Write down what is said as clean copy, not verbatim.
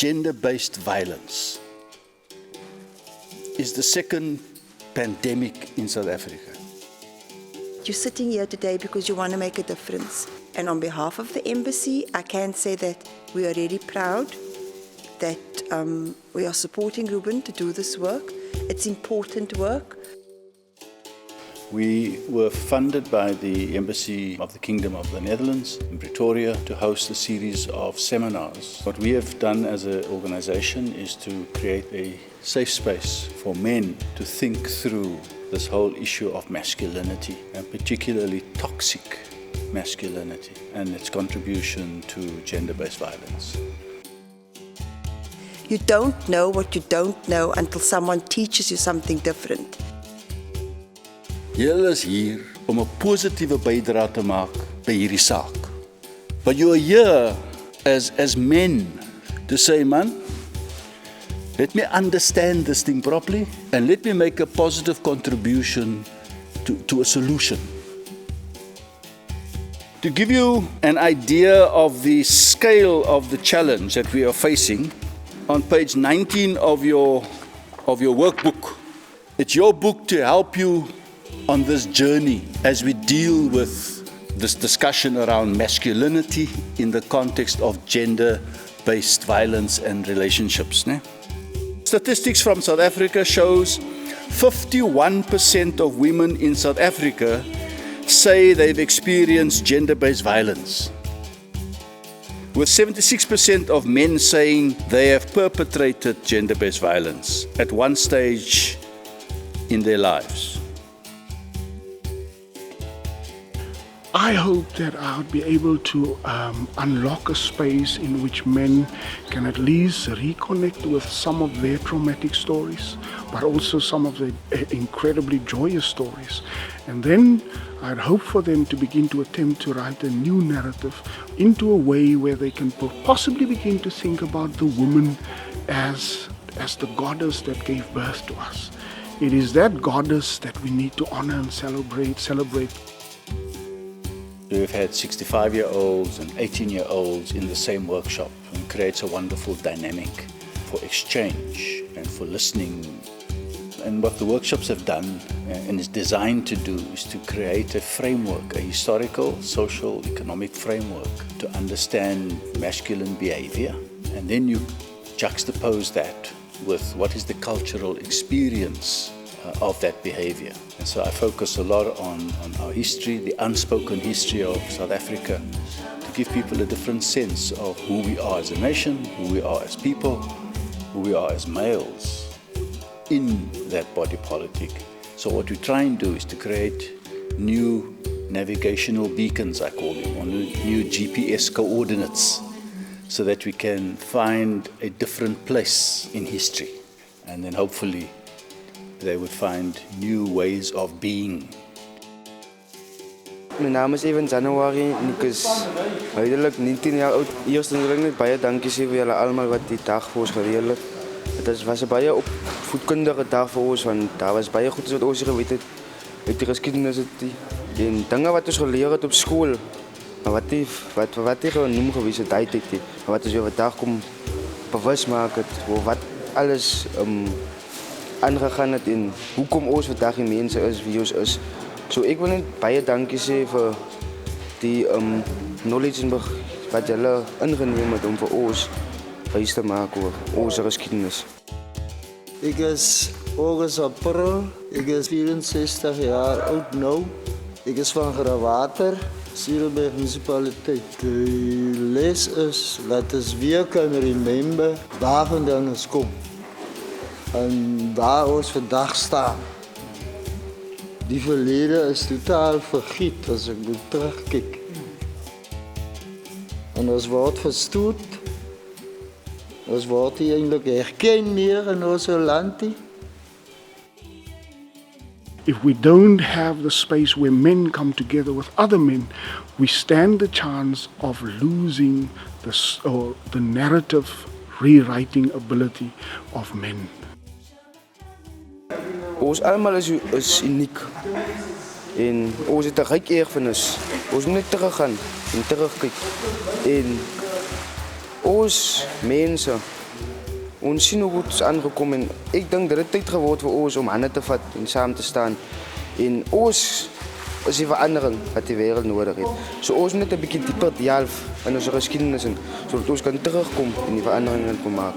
gender-based violence is the second pandemic in South Africa. You're sitting here today because you want to make a difference. And on behalf of the embassy, I can say that we are really proud that we are supporting Ruben to do this work. It's important work. We were funded by the Embassy of the Kingdom of the Netherlands in Pretoria to host a series of seminars. What we have done as an organization is to create a safe space for men to think through this whole issue of masculinity, and particularly toxic masculinity and its contribution to gender-based violence. You don't know what you don't know until someone teaches you something different. Julle is hier om 'n positiewe bydrae te maak by hierdie saak. But you are here as men to say, man, let me understand this thing properly and let me make a positive contribution to a solution. To give you an idea of the scale of the challenge that we are facing, on page 19 of your workbook, it's your book to help you on this journey as we deal with this discussion around masculinity in the context of gender-based violence and relationships. Statistics from South Africa shows 51% of women in South Africa say they've experienced gender-based violence, with 76% of men saying they have perpetrated gender-based violence at one stage in their lives. I hope that I would be able to unlock a space in which men can at least reconnect with some of their traumatic stories, but also some of the incredibly joyous stories. And then I'd hope for them to begin to attempt to write a new narrative into a way where they can possibly begin to think about the woman as the goddess that gave birth to us. It is that goddess that we need to honor and celebrate. We've had 65-year-olds and 18-year-olds in the same workshop, and creates a wonderful dynamic for exchange and for listening. And what the workshops have done and is designed to do is to create a framework, a historical, social, economic framework to understand masculine behavior. And then you juxtapose that with what is the cultural experience of that behavior. And so I focus a lot on our history, the unspoken history of South Africa, to give people a different sense of who we are as a nation, who we are as people, who we are as males in that body politic. So what we try and do is to create new navigational beacons, I call them, or new GPS coordinates, so that we can find a different place in history, and then hopefully they would find new ways of being. My naam is Even January en ek is huidelik 19 jaar oud. Eerst wil ek net baie dankie sê vir julle almal wat die dag vir ons gereël het. Dit was 'n baie opvoedkundige dag vir ons, want daar was baie goed wat ons geweet het uit die geskiedenis en dinge wat ons geleer het op skool, maar wat nie genoem gewees het daai tyd nie, maar wat ons weer vandag kom bewus maak het oor wat alles aangegaan het en hoekom ons vandag die mense is wie ons is. So ek wil net baie dankie sê vir die knowledge wat julle ingeneem het om vir ons wys te maak oor ons geskiedenis. Ek is August April, ek is 64 jaar oud nou. Ek is van Grawater, Cederberg Municipality. Die les is dat ons weer kan remember waar vandaan ons kom en waar ons vandag staan. Die verlede is totaal vergiet as ek moet terugkyk. En ons word verstoot. Ons word nie eintlik herken meer in ons land. If we don't have the space where men come together with other men, we stand the chance of losing the narrative rewriting ability of men. Ons almal is uniek en ons het 'n ryk erfenis. Ons moet net teruggaan en terugkyk en ons mense Ons sien hoe goed is aangekom en ek dink dat dit tyd geword vir ons om hande te vat en saam te staan. En ons is die verandering wat die wêreld nodig het. So ons moet net 'n bietjie dieper delf in ons geskiedenis in sodat ons kan terugkom en die verandering kan maak.